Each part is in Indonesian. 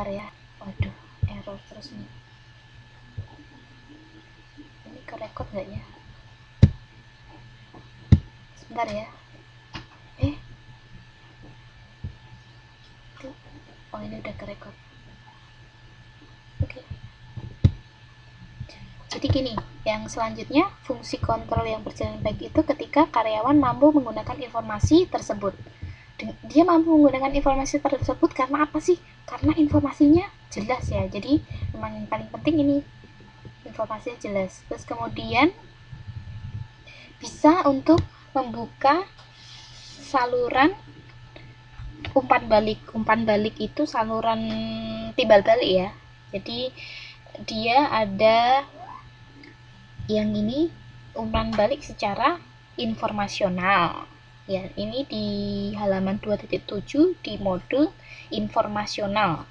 Bentar ya. Waduh, error terus nih. Ini kerekod nggak ya? Sebentar ya. Oh, ini udah kerekod. Oke. Jadi gini, yang selanjutnya fungsi kontrol yang berjalan baik itu ketika karyawan mampu menggunakan informasi tersebut. Dia mampu menggunakan informasi tersebut karena apa sih? Karena informasinya jelas ya. Jadi memang yang paling penting ini informasinya jelas. Terus kemudian bisa untuk membuka saluran umpan balik itu saluran timbal balik ya. Jadi dia ada yang ini umpan balik secara informasional ya. Ini di halaman 2.7 di modul informasional,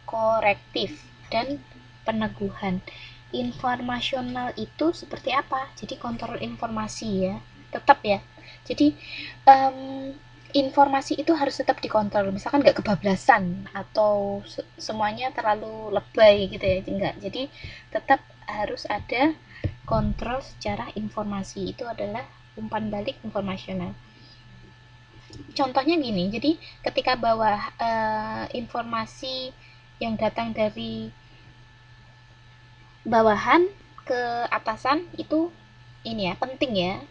korektif, dan peneguhan. Informasional itu seperti apa? Jadi kontrol informasi ya, tetap ya. Jadi informasi itu harus tetap dikontrol, misalkan nggak kebablasan atau semuanya terlalu lebay gitu ya, enggak. Jadi tetap harus ada kontrol secara informasi, itu adalah umpan balik informasional. Contohnya gini, jadi ketika bawah informasi yang datang dari bawahan ke atasan itu ini ya, penting ya,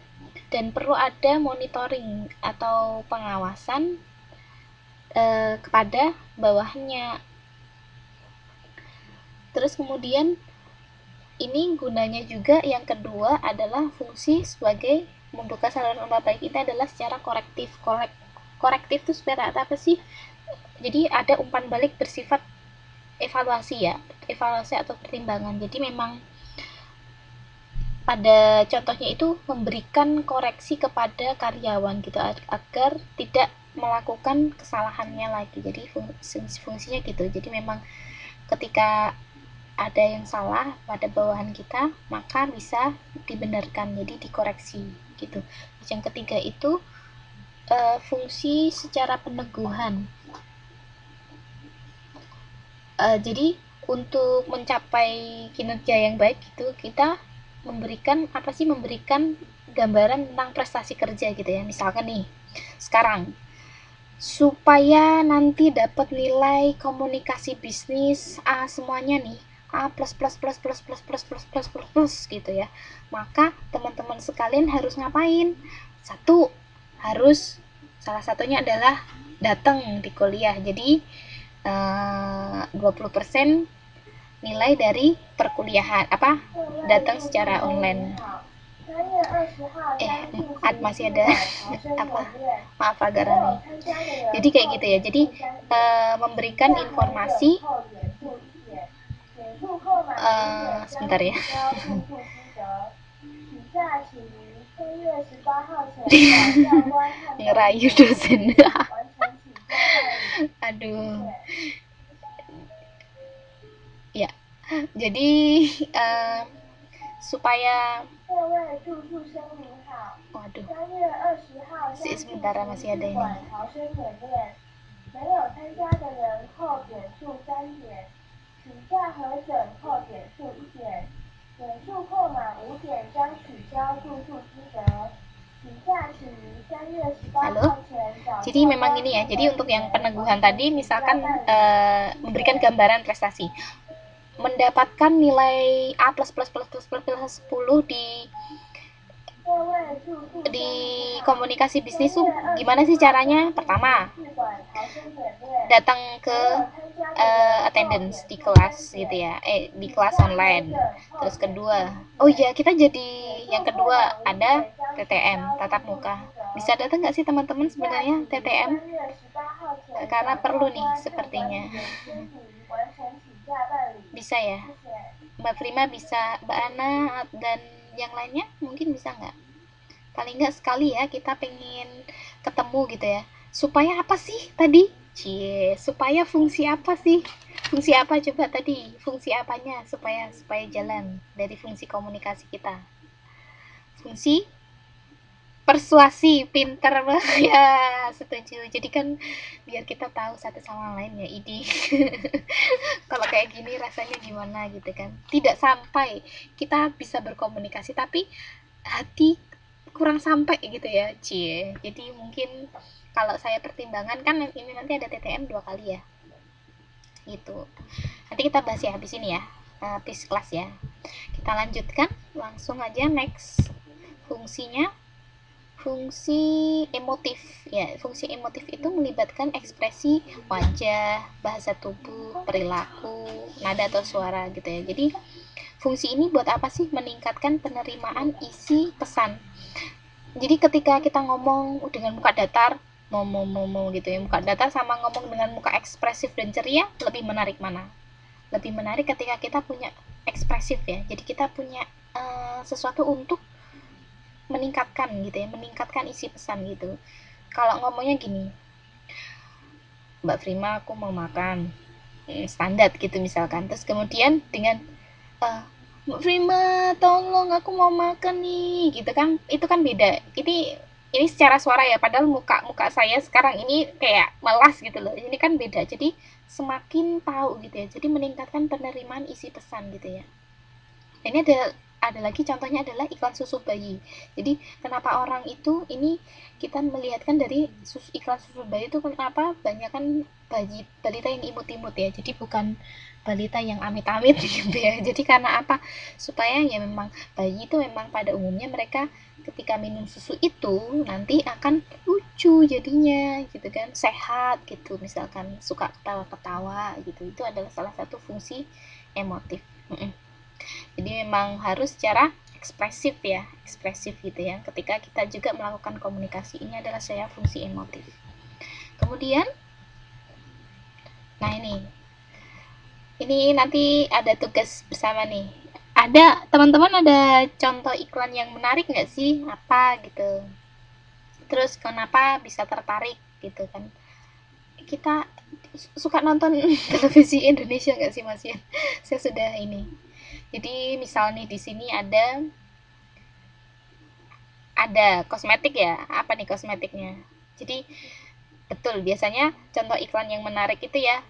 dan perlu ada monitoring atau pengawasan kepada bawahannya. Terus kemudian ini gunanya juga yang kedua adalah fungsi sebagai membuka saluran umpan balik ini adalah secara korektif. Korektif itu sebenarnya apa sih? Jadi ada umpan balik bersifat evaluasi ya, evaluasi atau pertimbangan. Jadi memang pada contohnya itu memberikan koreksi kepada karyawan gitu agar tidak melakukan kesalahannya lagi. Jadi fungsinya gitu. Jadi memang ketika ada yang salah pada bawahan kita, maka bisa dibenarkan, jadi dikoreksi gitu. Yang ketiga itu fungsi secara peneguhan. Jadi untuk mencapai kinerja yang baik itu kita memberikan gambaran tentang prestasi kerja gitu ya. Misalkan nih, sekarang supaya nanti dapat nilai komunikasi bisnis A semuanya nih A plus gitu ya, maka teman-teman sekalian harus ngapain? Salah satunya adalah datang di kuliah. Jadi 20% nilai dari perkuliahan datang secara online. Masih ada maaf agak rame. Jadi kayak gitu ya. Jadi memberikan informasi sebentar ya. Ngerayu dosen. Aduh. Ya. Jadi supaya waduh. Sebentar masih ada ini. Halo. Jadi memang ini ya. Jadi untuk yang peneguhan tadi, misalkan memberikan gambaran prestasi, mendapatkan nilai A plus 10 di komunikasi bisnis tuh gimana sih caranya? Pertama, datang ke attendance di kelas gitu ya, di kelas online. Terus kedua, oh iya, kita jadi yang kedua ada TTM, tatap muka. Bisa datang nggak sih teman-teman sebenarnya TTM? Karena perlu nih sepertinya. Bisa ya, Mbak Prima bisa, Mbak Ana dan yang lainnya mungkin bisa nggak? Paling nggak sekali ya, kita pengen ketemu gitu ya. Supaya apa sih tadi? Supaya fungsi apa sih? Fungsi apa coba tadi? Fungsi apanya supaya jalan dari fungsi komunikasi kita? Fungsi persuasi, pinter banget ya, setuju. Jadi kan biar kita tahu satu sama lain ya, ini kalau kayak gini rasanya gimana gitu kan. Tidak sampai kita bisa berkomunikasi tapi hati kurang sampai gitu ya, cie. Jadi mungkin kalau saya pertimbangan kan ini nanti ada TTM 2 kali ya, gitu. Nanti kita bahas ya habis ini ya, habis kelas ya. Kita lanjutkan langsung aja next. Fungsinya fungsi emotif ya. Fungsi emotif itu melibatkan ekspresi wajah, bahasa tubuh, perilaku, nada atau suara gitu ya. Jadi fungsi ini buat apa sih? Meningkatkan penerimaan isi pesan. Jadi ketika kita ngomong dengan muka datar, mau gitu ya, muka datar sama ngomong dengan muka ekspresif dan ceria, lebih menarik mana? Lebih menarik ketika kita punya ekspresif ya. Jadi kita punya sesuatu untuk meningkatkan gitu ya, meningkatkan isi pesan gitu. Kalau ngomongnya gini, Mbak Prima aku mau makan, standar gitu misalkan, terus kemudian dengan Mbak Prima tolong aku mau makan nih gitu kan, itu kan beda. Ini secara suara ya, padahal muka saya sekarang ini kayak melas gitu loh, ini kan beda. Jadi semakin tahu gitu ya, jadi meningkatkan penerimaan isi pesan gitu ya. Ini ada lagi contohnya adalah iklan susu bayi. Jadi kenapa orang itu, ini kita melihatkan dari iklan susu bayi itu kenapa banyak kan balita yang imut-imut ya. Jadi bukan balita yang amit-amit gitu ya. Jadi karena apa? Supaya ya memang bayi itu memang pada umumnya mereka ketika minum susu itu nanti akan lucu jadinya gitu kan, sehat gitu, misalkan suka ketawa-ketawa gitu. Itu adalah salah satu fungsi emotif. Jadi memang harus secara ekspresif ya, ekspresif gitu ya. Ketika kita juga melakukan komunikasi, ini adalah saya fungsi emotif. Kemudian, nah ini nanti ada tugas bersama nih. Ada teman-teman ada contoh iklan yang menarik nggak sih? Apa gitu? Terus kenapa bisa tertarik gitu kan? Kita suka nonton televisi Indonesia nggak sih Mas Yan? Saya sudah ini. Jadi misal nih di sini ada kosmetik ya. Apa nih kosmetiknya? Jadi betul, biasanya contoh iklan yang menarik itu ya.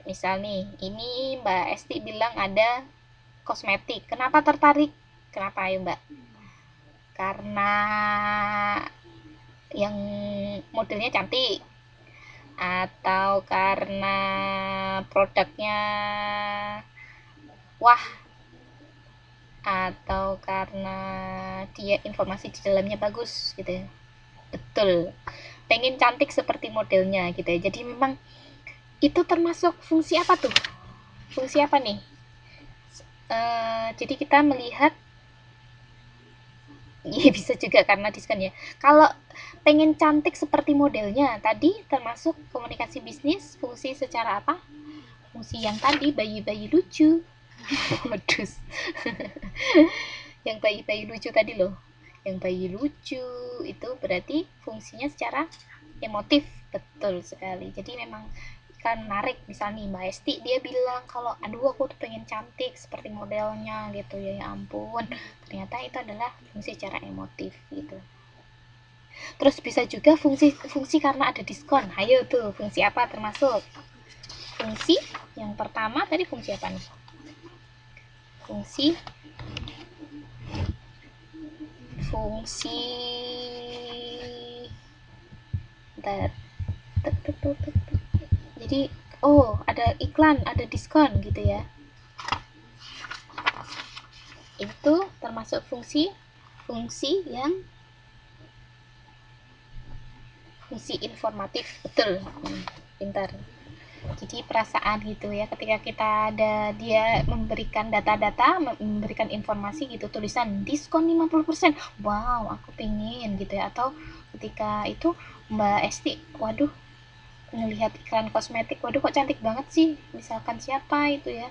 Misal nih, ini Mbak Esti bilang ada kosmetik. Kenapa tertarik? Kenapa ayo Mbak? Karena yang modelnya cantik, atau karena produknya wah, atau karena dia informasi di dalamnya bagus gitu ya. Betul, pengen cantik seperti modelnya gitu ya. Jadi memang itu termasuk fungsi apa tuh? Fungsi apa nih? Jadi kita melihat ya bisa juga karena diskon ya. Kalau pengen cantik seperti modelnya tadi termasuk komunikasi bisnis. Fungsi secara apa? Fungsi yang tadi bayi-bayi lucu. Waduh. Yang bayi-bayi lucu tadi loh. Yang bayi lucu itu berarti fungsinya secara emotif. Betul sekali. Jadi memang kan menarik. Misalnya Mbak Esti dia bilang kalau aduh aku tuh pengen cantik seperti modelnya gitu ya, ya ampun, ternyata itu adalah fungsi secara emotif gitu. Terus bisa juga fungsi karena ada diskon. Ayo tuh, fungsi apa termasuk? Fungsi yang pertama tadi fungsi apa nih? Fungsi bentar. Jadi ada iklan, ada diskon gitu ya. Itu termasuk fungsi yang fungsi informatif. Betul, pintar. Jadi perasaan gitu ya, ketika kita ada dia memberikan data-data, memberikan informasi gitu, tulisan diskon 50%, wow aku pengen gitu ya. Atau ketika itu Mbak Esti, waduh ngelihat iklan kosmetik, waduh kok cantik banget sih, misalkan siapa itu ya,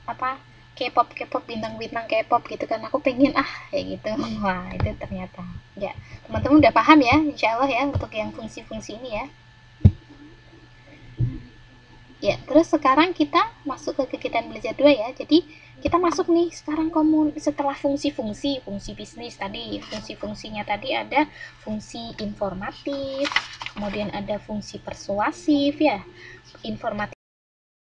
apa K-pop bintang-bintang K-pop gitu kan, aku pengen kayak gitu. Wah itu ternyata ya, teman-teman udah paham ya insya Allah ya untuk yang fungsi-fungsi ini ya. Ya, terus sekarang kita masuk ke kegiatan belajar 2 ya. Jadi kita masuk nih sekarang setelah fungsi-fungsi bisnis tadi, fungsi-fungsinya tadi ada fungsi informatif, kemudian ada fungsi persuasif ya. Informatif